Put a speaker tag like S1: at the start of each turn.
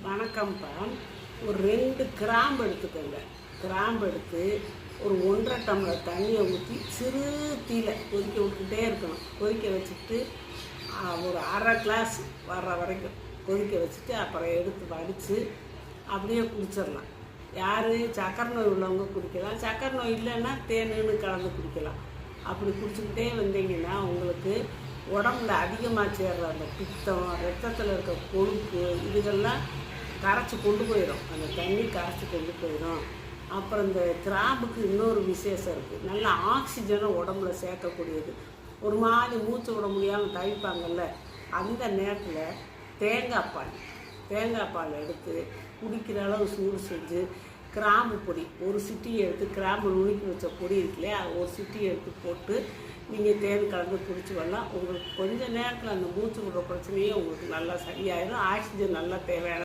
S1: வணக்கம்ப்பா. ஒரு 2 கிராம்பு எடுத்துக்கோங்க. கிராம்பு எடுத்து ஒரு 1½ டம்ளர் தண்ணியை ஊற்றி சிறு தீயில கொதிக்க விட்டுக்கிட்டே இருக்கணும். கொதிக்க வச்சுட்டு ஒரு அரை கிளாஸ் வர்ற வரைக்கும் கொதிக்க வச்சுட்டு அப்புறம் எடுத்து வடித்து அப்படியே குடிச்சிடலாம். யார் சக்கரை நோய் உள்ளவங்க குடிக்கலாம், சக்கரை நோய் இல்லைன்னா தேனுன்னு கலந்து குடிக்கலாம். அப்படி குடிச்சுக்கிட்டே வந்தீங்கன்னா உங்களுக்கு உடம்புல அதிகமாக சேர்ற அந்த பித்தம், ரத்தத்தில் இருக்க கொழுப்பு இதுகள்லாம் கரைச்சி கொண்டு போயிடும். அந்த தண்ணி கரைச்சி கொண்டு போயிடும். அப்புறம் இந்த கிராம்புக்கு இன்னொரு விசேஷம் இருக்குது. நல்ல ஆக்சிஜனை உடம்புல சேர்க்கக்கூடியது. ஒரு மாதிரி மூச்சு விட முடியாமல் தவிப்பாங்கல்ல, அந்த நேரத்தில் தேங்காய் பால் எடுத்து குடிக்கிற அளவு சூடு செஞ்சு கிராம்பு பொடி ஒரு சிட்டியை எடுத்து, கிராம்பு நுணுக்கி வச்ச பொடி இருக்குல்லையா, ஒரு சிட்டியை எடுத்து போட்டு நீங்கள் தேன் கலந்து குடிச்சு வரலாம். உங்களுக்கு கொஞ்சம் நேரத்தில் அந்த மூச்சு விடுற பிரச்சனையே உங்களுக்கு நல்லா சரியாயிடும். ஆக்சிஜன் நல்லா தேவையான